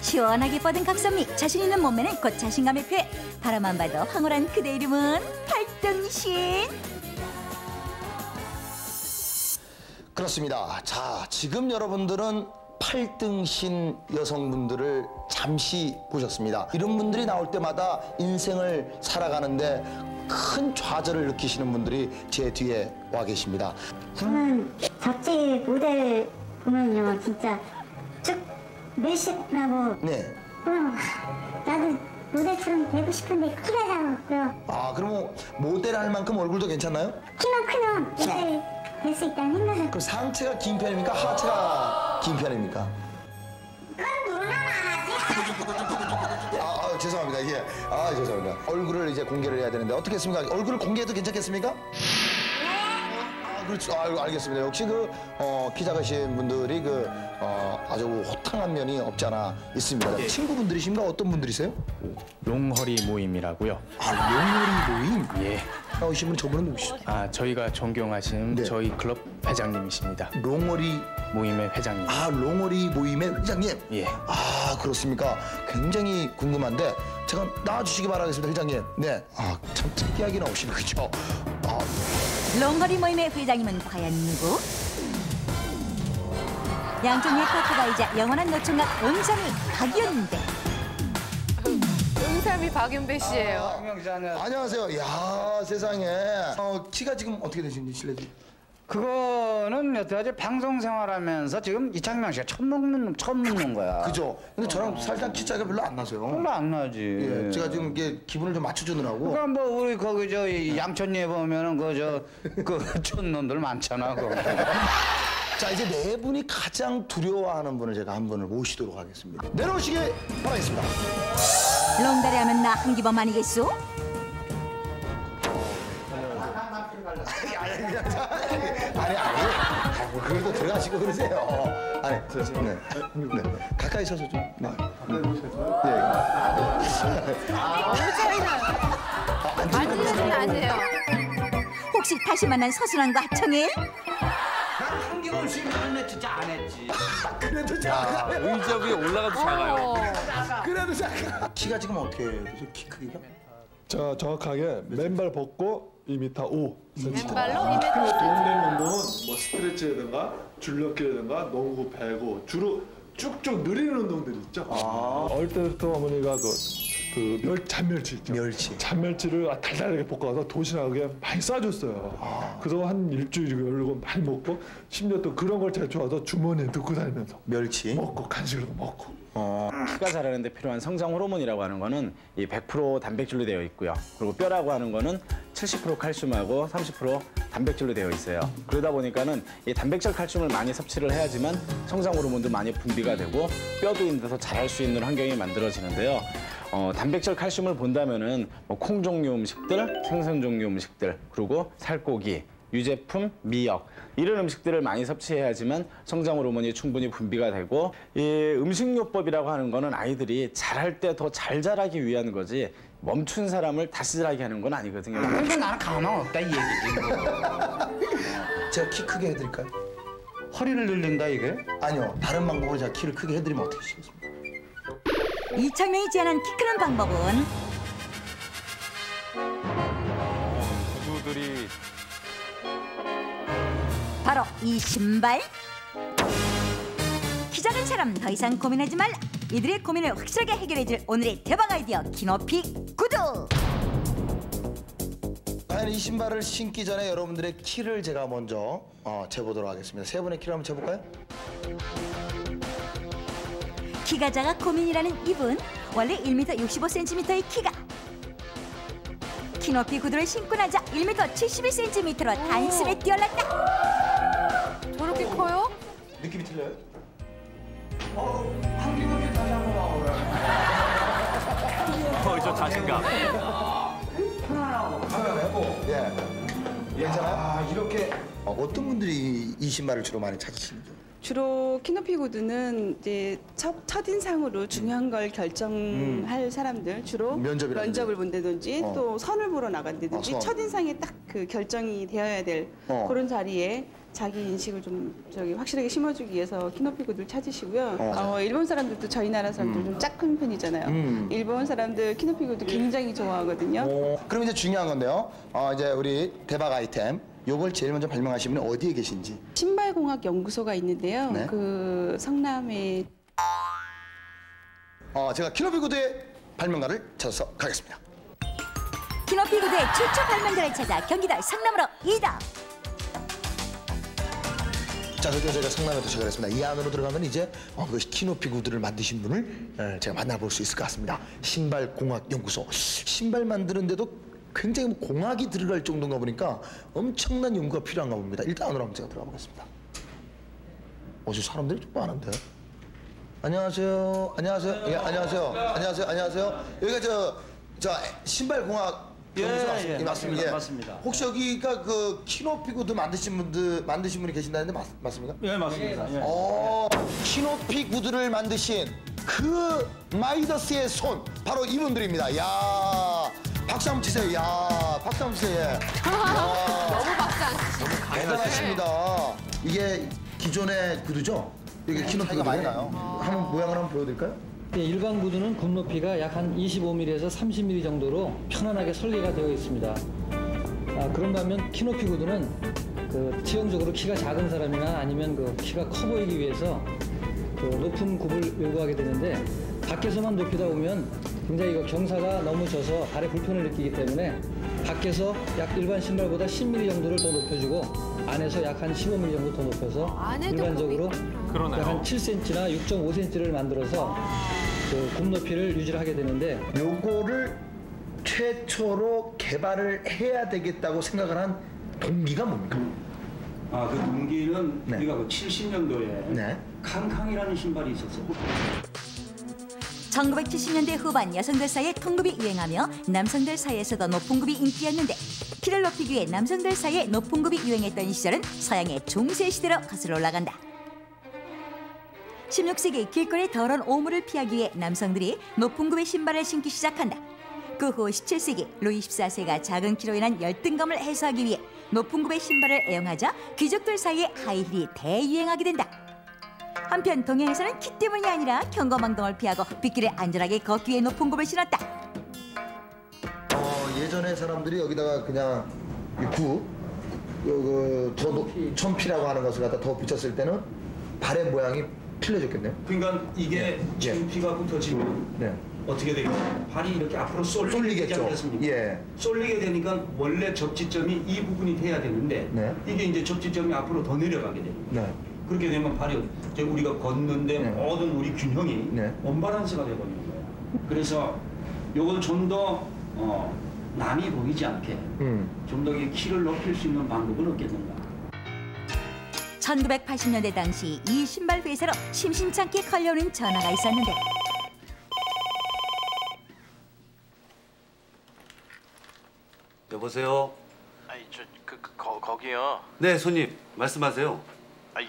시원하게 뻗은 각선미, 자신 있는 몸매는 곧 자신감의 표해. 바라만 봐도 황홀한 그대 이름은 팔등신. 그렇습니다. 자, 지금 여러분들은 8등신 여성분들을 잠시 보셨습니다. 이런 분들이 나올 때마다 인생을 살아가는데 큰 좌절을 느끼시는 분들이 제 뒤에 와 계십니다. 저는 잡지 모델 보면요, 진짜 쭉 밀실하고 네. 나도 모델처럼 되고 싶은데 키가 작고요. 아, 그럼 모델 할 만큼 얼굴도 괜찮나요? 키만 크면 모델 될 수 있다는 생각을. 그럼 상체가 긴 편입니까? 하체가 긴 편입니까? 그건 누르면 안 하지. 죄송합니다. 예. 죄송합니다. 얼굴을 이제 공개를 해야 되는데 어떻게 했습니까? 얼굴을 공개해도 괜찮겠습니까? 그렇죠. 알겠습니다. 역시 키 작으신 분들이 아주 호탕한 면이 없지 않아 있습니다. 예. 친구분들이신가? 어떤 분들이세요? 롱허리 모임이라고요. 롱허리 모임? 예. 나오신 분 저분은 누구시죠? 저희가 존경하시는 네. 저희 클럽 회장님이십니다. 롱허리 모임의 회장님. 롱허리 모임의 회장님? 예. 그렇습니까? 굉장히 궁금한데 제가 나와주시기 바라겠습니다, 회장님. 네. 참 특이하게 나오시는 거죠? 롱거리 모임의 회장님은 과연 누구? 양쪽 예커트가이자 영원한 노총각 은삼이 박윤배. 은삼이 박윤배 씨예요. 안녕하세요. 이야, 세상에. 키가 지금 어떻게 되시는지 실례지? 그거는 여태까지 방송 생활하면서 지금 이창명 씨가 처음 묻는 거야. 그죠? 근데 저랑 살짝 키 차이가 별로 안 나서요. 별로 안 나지. 예, 제가 지금 이게 기분을 좀 맞춰주느라고. 그러니까 뭐 우리 거기 양천리에 보면은 그 촌놈들 많잖아. 자, 이제 네 분이 가장 두려워하는 분을 제가 한 분을 모시도록 하겠습니다. 내려오시기 바라겠습니다. 롱다리 하면 나 한기범 아니겠소? 그래도 들어가시고 그러세요. 네. 가까이 서서 좀. 네. 너무 차이나요. 앉으시면 안 돼요. 혹시 다시 만난 서순환과 하청일? 한기범 씨는 진짜 안 했지. 그래도 작아. 의자 위에 올라가도 작아요. 그래도 작아. 키가 지금 어떻게 되죠? 키 크기가? 자, 정확하게 맨발 벗고 2m 5. 맨발로 2m 동네 운동은 뭐 스트레치라든가 줄넘기라든가 농구, 배구 주로 쭉쭉 느리는 운동들이 있죠. 어릴 때부터 어머니가 잔멸치 있죠. 멸치. 잔멸치를 달달하게 볶아서 도시락에 많이 싸줬어요. 그래서 한 일주일 이거 많이 먹고 심지어 또 그런 걸 제일 좋아서 주머니에 넣고 다니면서 멸치 먹고 간식으로 먹고. 키가 자라는데 필요한 성장 호르몬이라고 하는 거는 이 100% 단백질로 되어 있고요. 그리고 뼈라고 하는 거는 70% 칼슘하고 30% 단백질로 되어 있어요. 그러다 보니까는 이 단백질 칼슘을 많이 섭취를 해야지만 성장 호르몬도 많이 분비가 되고 뼈도 있는데서 자랄 수 있는 환경이 만들어지는데요. 단백질 칼슘을 본다면은 뭐 콩 종류 음식들, 생선 종류 음식들, 그리고 살코기, 유제품, 미역 이런 음식들을 많이 섭취해야지만 성장 호르몬이 충분히 분비가 되고 이 음식요법이라고 하는 거는 아이들이 자랄 때 더 잘 자라기 위한 거지 멈춘 사람을 다스리게 하는 건 아니거든요. 그러니까 나는 가망 없다 이 얘기지. 제가 키 크게 해드릴까요? 허리를 늘린다 이게? 아니요, 다른 방법으로 제가 키를 크게 해드리면 어떻게 하시겠습니까? 이창명이 제안한 키 크는 방법은 구두들이 바로 이 신발. 키 작은 사람 더 이상 고민하지 말라. 이들의 고민을 확실하게 해결해줄 오늘의 대박 아이디어 키높이 구두. 과연 이 신발을 신기 전에 여러분들의 키를 제가 먼저 재보도록 하겠습니다. 세 분의 키를 한번 재볼까요? 키가 작아 고민이라는 이분. 원래 1m 65cm의 키가. 키높이 구두를 신고 나자 1m 71cm로 단숨에 뛰어났다. 저렇게 커요? 느낌이 틀려요? 저 자신감. 예. 괜찮아요? 이렇게 어떤 분들이 이 신발을 주로 많이 찾으시는지? 주로 키높이 구두는 이제 첫인상으로 중요한 걸 결정할 사람들, 주로 면접이라든지. 면접을 본다든지 또 선을 보러 나간다든지 선. 첫인상에 딱 그 결정이 되어야 될 그런 자리에 자기 인식을 좀 확실하게 심어주기 위해서 키높이 구두를 찾으시고요. 일본 사람들도 저희 나라 사람들 좀 짝큰 편이잖아요. 일본 사람들 키높이 구두 굉장히 좋아하거든요. 그럼 이제 중요한 건데요. 이제 우리 대박 아이템. 요걸 제일 먼저 발명하신 분이 어디에 계신지. 신발공학 연구소가 있는데요. 네. 그 성남에 제가 키높이 구두의 발명가를 찾아서 가겠습니다. 키높이 구두의 최초 발명자를 찾아 경기도 성남으로 이동. 자, 드디어 저희가 성남에 도착을 했습니다. 이 안으로 들어가면 이제 그 키높이 구두를 만드신 분을 제가 만나볼 수 있을 것 같습니다. 신발공학연구소. 신발 만드는데도 굉장히 공학이 들어갈 정도인가 보니까 엄청난 연구가 필요한가 봅니다. 일단 안으로 한번 제가 들어가 보겠습니다. 저 사람들이 좀 많은데. 안녕하세요. 안녕하세요. 예, 안녕하세요. 안녕하세요. 안녕하세요. 여기가 저 신발공학 연구소 맞습니다. 맞습니다. 맞습니다. 혹시 여기가 그 키높이 구두 만드신 분이 계신다는데 맞습니까? 예, 맞습니다. 예. 키높이 구두를 만드신 그 마이더스의 손 바로 이분들입니다. 야, 박수 한번 치세요. 야, 박수 한번 치세요. 예. 너무 박수 안 치시고. 대단하십니다. 이게 기존의 구두죠? 이게 키높이가 많이 나요. 한번 모양을 한번 보여드릴까요? 예, 일반 구두는 굽 높이가 약 한 25mm에서 30mm 정도로 편안하게 설계가 되어 있습니다. 그런 반면 키높이 구두는 그 치형적으로 키가 작은 사람이나 아니면 그 키가 커 보이기 위해서 그 높은 굽을 요구하게 되는데 밖에서만 높이다 보면 굉장히 이거 경사가 너무 져서 발에 불편을 느끼기 때문에 밖에서 약 일반 신발보다 10mm 정도를 더 높여주고 안에서 약 한 15mm 정도 더 높여서 안에도 일반적으로 그러네요. 약 한 7cm나 6.5cm를 만들어서 그 굽 높이를 유지를 하게 되는데 요거를 최초로 개발을 해야 되겠다고 생각을 한 동기가 뭡니까? 그 동기는 네. 우리가 그 70년도에 네. 캉캉이라는 신발이 있었어요. 1970년대 후반 여성들 사이에 통굽이 유행하며 남성들 사이에서도 높은 굽이 인기였는데 키를 높이기 위해 남성들 사이에 높은 굽이 유행했던 시절은 서양의 중세 시대로 거슬러 올라간다. 16세기 길거리 더러운 오물을 피하기 위해 남성들이 높은 굽의 신발을 신기 시작한다. 그 후 17세기 루이 14세가 작은 키로 인한 열등감을 해소하기 위해 높은 굽의 신발을 애용하자 귀족들 사이에 하이힐이 대유행하게 된다. 한편 동양에서는 키 때문이 아니라 경거망동을 피하고 빗길에 안전하게 걷기 위해 높은 굽을 신었다. 예전에 사람들이 여기다가 그냥 천피라고 하는 것을 갖다 더 붙였을 때는 발의 모양이 틀려졌겠네요. 그러니까 이게 진피가 붙어지면 네. 어떻게 되겠어요? 발이 이렇게 앞으로 쏠리게 되지 않겠습니까? 예. 쏠리게 되니까 원래 접지점이 이 부분이 돼야 되는데 네. 이게 이제 접지점이 앞으로 더 내려가게 돼요. 네. 그렇게 되면 발이 이제 우리가 걷는데 네. 모든 우리 균형이 네. 언밸런스가 되어버리는 거예요. 그래서 요걸 좀 더 남이 보이지 않게 좀 더 키를 높일 수 있는 방법은 없겠는가. 1980년대 당시 이 신발 회사로 심심찮게 걸려오는 전화가 있었는데 여보세요? 아니 거기요. 네, 손님. 말씀하세요. 아니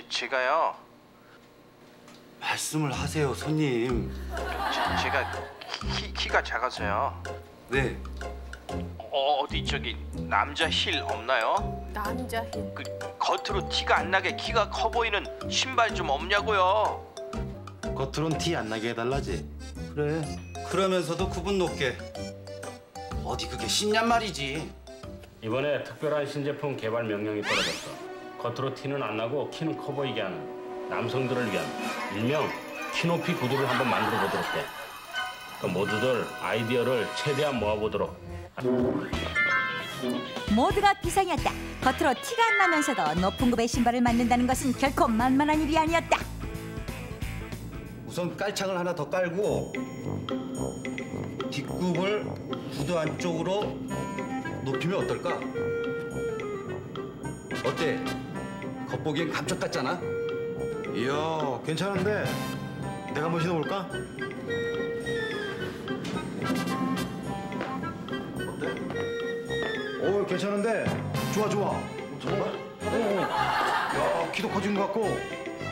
제가요. 말씀을 하세요, 손님. 제가 키가 작아서요. 네. 어디 저기 남자 힐 없나요? 남자 힐. 그 겉으로 티가 안 나게 키가 커 보이는 신발 좀 없냐고요. 겉으론 티 안 나게 해달라지. 그래. 그러면서도 구분 높게. 어디 그게 신냔 말이지. 이번에 특별한 신제품 개발 명령이 떨어졌어. 겉으로 티는 안 나고 키는 커 보이게 하는 남성들을 위한 일명 키높이 구두를 한번 만들어 보도록 해. 그럼 모두들 아이디어를 최대한 모아보도록. 모두가 비상이었다. 겉으로 티가 안 나면서도 높은 굽의 신발을 만든다는 것은 결코 만만한 일이 아니었다. 우선 깔창을 하나 더 깔고 뒷굽을 구두 안쪽으로 높이면 어떨까? 어때? 겉보기엔 감쪽 같잖아? 이야, 괜찮은데 내가 한번 신어볼까? 오, 괜찮은데? 좋아. 정말? 야, 키도 커진 것 같고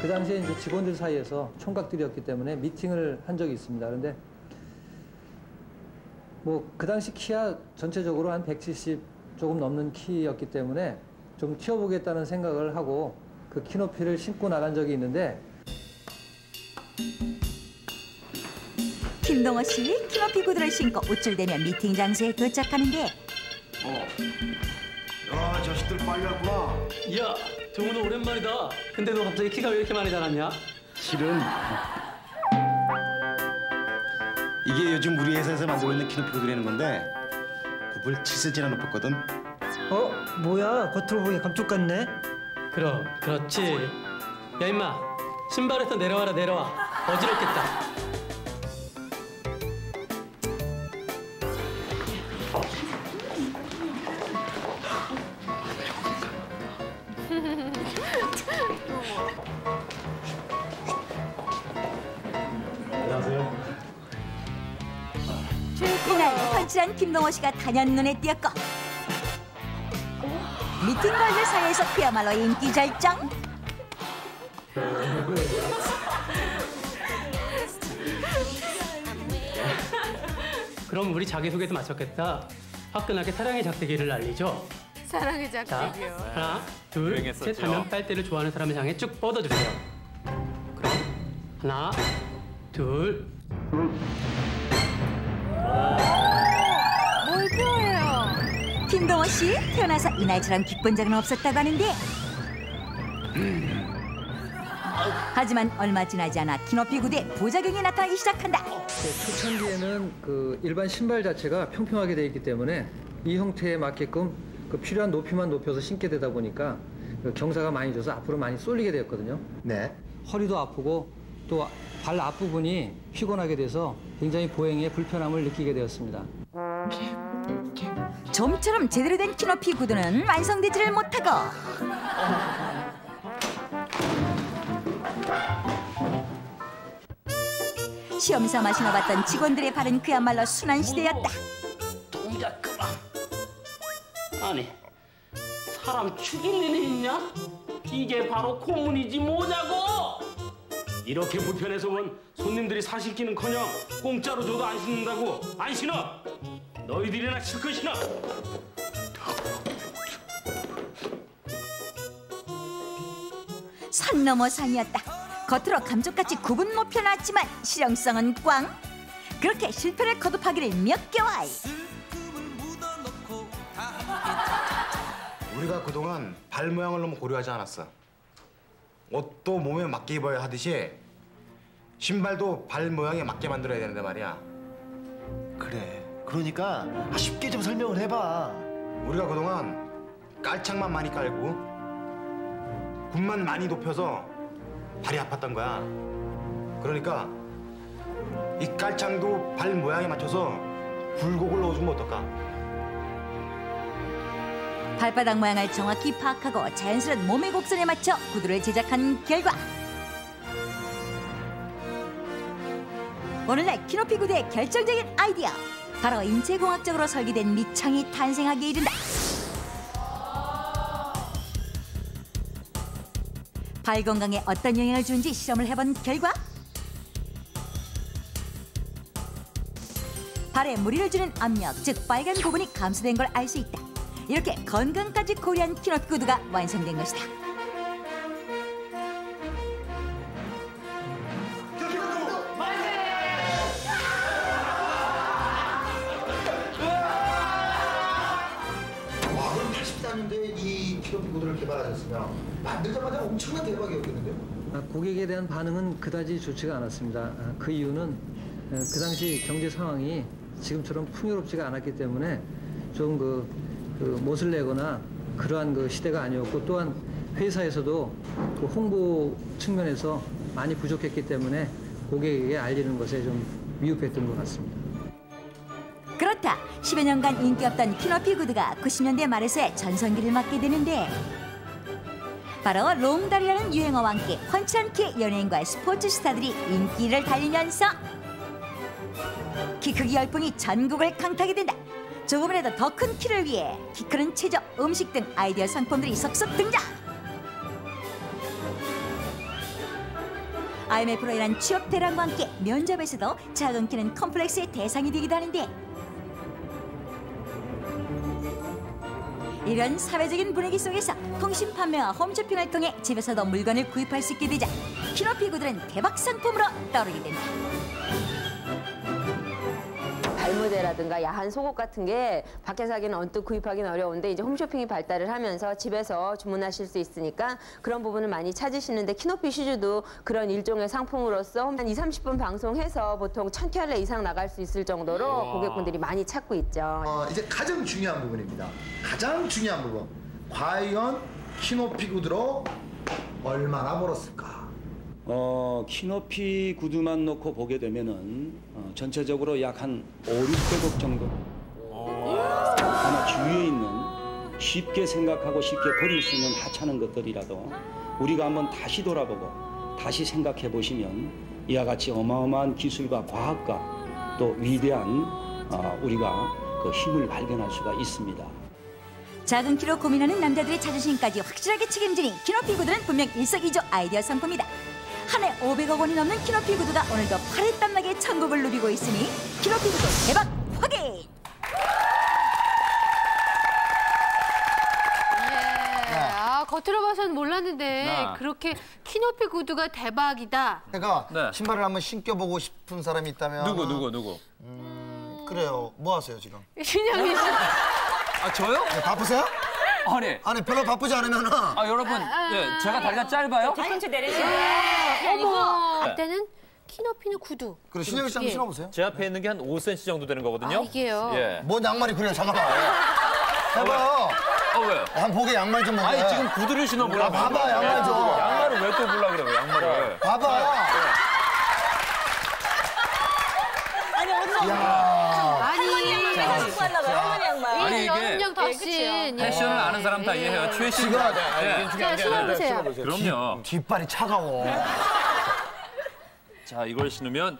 그 당시에 이제 직원들 사이에서 총각들이었기 때문에 미팅을 한 적이 있습니다. 그런데 뭐 그 당시 키야 전체적으로 한 170 조금 넘는 키였기 때문에 좀 키워보겠다는 생각을 하고 그 키높이를 신고 나간 적이 있는데 김동호 씨 키높이 구두를 신고 우쭐대며 미팅 장소에 도착하는데 야, 자식들 빨리 왔구나. 야, 정우도 오랜만이다. 근데 너 갑자기 키가 왜 이렇게 많이 자랐냐? 실은 이게 요즘 우리 회사에서 만들고 있는 키높이 구두라는 건데 굽을 7cm나 높였거든. 뭐야? 겉으로 보기 감쪽 같네. 그렇지. 야, 임마. 신발에서 내려와라, 내려와. 어지럽겠다. 이날 펀치한 김동호 씨가 단연 눈에 띄었고 미팅걸들 사이에서 그야말로 인기 절정. 그럼 우리 자기소개도 마쳤겠다. 화끈하게 사랑의 작대기를 알리죠. 사랑의 자, 작대기요. 하나, 둘, 유행했었죠. 셋 하면 빨대를 좋아하는 사람을 향해 쭉 뻗어주세요. 그럼 하나, 둘. 뭘 좋아해요? 김동호 씨 태어나서 이날처럼 기쁜 적은 없었다고 하는데 하지만 얼마 지나지 않아 키높이 구두에 부작용이 나타나기 시작한다. 초창기에는 그 일반 신발 자체가 평평하게 되어 있기 때문에 이 형태에 맞게끔 그 필요한 높이만 높여서 신게 되다 보니까 그 경사가 많이 져서 앞으로 많이 쏠리게 되었거든요. 네. 허리도 아프고 또 발 앞부분이 피곤하게 돼서 굉장히 보행에 불편함을 느끼게 되었습니다. 좀처럼 제대로 된 키높이 구두는 완성되지를 못하고 시험삼아 신어봤던 직원들의 발은 그야말로 순환시대였다. 동작 그만. 아니, 사람 죽일 일이 있냐? 이게 바로 고문이지 뭐냐고! 이렇게 불편해서 원 손님들이 사실 끼는커녕 공짜로 줘도 안 신는다고. 안 신어! 너희들이나 실컷 신어! 산 넘어 산이었다. 겉으로 감쪽같이 굽은 높여놨지만 실용성은 꽝. 그렇게 실패를 거듭하기를 몇 개월. 우리가 그동안 발 모양을 너무 고려하지 않았어. 옷도 몸에 맞게 입어야 하듯이 신발도 발 모양에 맞게 만들어야 되는데 말이야. 그래. 그러니까 쉽게 좀 설명을 해봐. 우리가 그동안 깔창만 많이 깔고 굽만 많이 높여서 발이 아팠던 거야. 그러니까 이 깔창도 발 모양에 맞춰서 굴곡을 넣어주면 어떨까? 발바닥 모양을 정확히 파악하고 자연스러운 몸의 곡선에 맞춰 구두를 제작한 결과 오늘날 키높이 구두의 결정적인 아이디어, 바로 인체공학적으로 설계된 밑창이 탄생하기에 이른다. 발 건강에 어떤 영향을 주는지 실험을 해본 결과 발에 무리를 주는 압력, 즉 빨간 부분이 감소된 걸 알 수 있다. 이렇게 건강까지 고려한 키높이 구두가 완성된 것이다. 와, 그럼 80단인데 이 키높이 구두를 개발하셨으면 만들자마자 엄청난 대박이었겠는데요? 고객에 대한 반응은 그다지 좋지가 않았습니다. 그 이유는 그 당시 경제 상황이 지금처럼 풍요롭지가 않았기 때문에 좀 그 못을 내거나 그러한 그 시대가 아니었고, 또한 회사에서도 그 홍보 측면에서 많이 부족했기 때문에 고객에게 알리는 것에 좀 미흡했던 것 같습니다. 그렇다. 10여 년간 인기 없던 키높이 구두가 90년대 말에서야 전성기를 맞게 되는데 바로 롱다리라는 유행어와 함께 펀치한 키의 연예인과 스포츠 스타들이 인기를 달리면서 키 크기 열풍이 전국을 강타하게 된다. 조금이라도 더 큰 키를 위해 키 크는 체조, 음식 등 아이디어 상품들이 속속 등장. IMF로 인한 취업 대란과 함께 면접에서도 작은 키는 컴플렉스의 대상이 되기도 하는데 이런 사회적인 분위기 속에서 통신 판매와 홈쇼핑을 통해 집에서도 물건을 구입할 수 있게 되자 키높이 구두는 대박 상품으로 떠오르게 됩니다. 발모대라든가 야한 속옷 같은 게 밖에서 하기는 언뜻 구입하기는 어려운데 이제 홈쇼핑이 발달을 하면서 집에서 주문하실 수 있으니까 그런 부분을 많이 찾으시는데 키높이 슈즈도 그런 일종의 상품으로서 한 20-30분 방송해서 보통 1000켤레 이상 나갈 수 있을 정도로 고객분들이 많이 찾고 있죠. 이제 가장 중요한 부분입니다. 가장 중요한 부분. 과연 키높이 구두로 얼마나 벌었을까? 키높이 구두만 놓고 보게 되면은 전체적으로 약 한 5-600억 정도. 아마 주위에 있는 쉽게 생각하고 쉽게 버릴 수 있는 하찮은 것들이라도 우리가 한번 다시 돌아보고 다시 생각해 보시면 이와 같이 어마어마한 기술과 과학과 또 위대한 우리가 그 힘을 발견할 수가 있습니다. 작은 키로 고민하는 남자들의 자존심까지 확실하게 책임지니 키높이 구두는 분명 일석이조 아이디어 상품이다. 한 해 500억 원이 넘는 키높이 구두가 오늘도 파릇땀나게 천국을 누비고 있으니 키높이 구두 대박 확인! 겉으로 봐서는 몰랐는데 그렇게 키높이 구두가 대박이다. 제가 신발을 한번 신겨보고 싶은 사람이 있다면 누구? 그래요. 뭐 하세요 지금? 신영이 씨. 아 저요? 네, 바쁘세요? 아니 별로 바쁘지 않으면은 여러분 제가 다리가 짧아요? 뒤꿈치 내리시네. 어머. 그때는 키높이는 구두. 그래 신영이 씨 한번 신어보세요. 제 앞에 있는 게 한 5cm 정도 되는 거거든요. 이게요? 예. 뭔 양말이 그래요? 잠깐만. 해봐요. 왜요? 한 보게 양말 좀 아니 지금 구두를 신어보라고. 봐봐 양말 좀. 양말을 왜 또 보려고 그래요 양말을. 봐봐. 아니 어디서? 아니 신고 왔나 봐요. 어머니 양말. 아니, 이게 여름용 덕신. 패션을 아는 사람 다 이해해요. 최 씨가. 자 신어보세요. 그럼요. 뒷발이 차가워. 자 이걸 신으면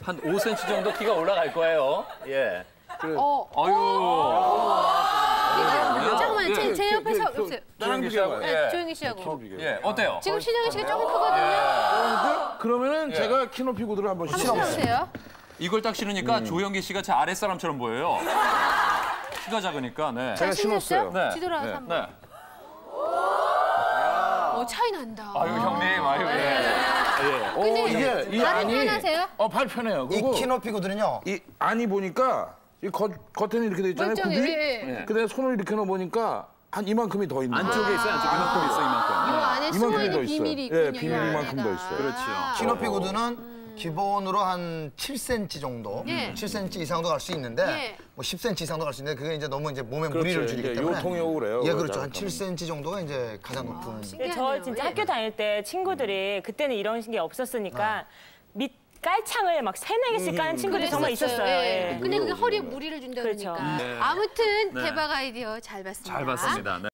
한 5cm 정도 키가 올라갈 거예요. 예. 잠깐만요. 제 옆에 서보세요. 조영기 씨하고. 조영기 씨하고. 예. 어때요? 지금 신영희 씨가 조금 크거든요. 그러면은 제가 키높이 구두를 한번 신어보세요. 이걸 딱 신으니까 조영기 씨가 제 아랫사람처럼 보여요. 키가 작으니까. 네. 제가 신었어요? 네. 뒤돌아서 네. 한번. 차이 난다. 아유 형님, 아유 근데 이 발이 안이 편하세요? 발 편해요. 이 그리고 키높이 구두는요. 이 안이 보니까 이 겉에는 이렇게 돼 있잖아요. 멀쩡해. 굽이. 근데 손을 이렇게 넣어보니까 한 이만큼이 더 있는. 안쪽에 있어요. 안쪽에 이만큼 있어, 이만큼. 이 안에 숨어있는 비밀이 있군요. 예, 비밀이 이만큼 더 있어요. 그렇죠. 키높이 구두는 기본으로 한 7cm 정도, 7cm 이상도 갈 수 있는데 뭐 10cm 이상도 갈 수 있는데 그게 이제 너무 이제 몸에 무리를 주기 때문에 요통이고 그래요. 예, 그렇죠. 한 7cm 정도가 이제 가장 높은. 저 진짜 학교 다닐 때 친구들이 그때는 이런 게 없었으니까 밑 깔창을 막 3-4개씩 까는 친구들이 정말 있었어요. 근데 그게 허리에 무리를 준다고 그러니까. 그렇죠. 아무튼 대박 아이디어 잘 봤습니다. 잘 봤습니다. 네.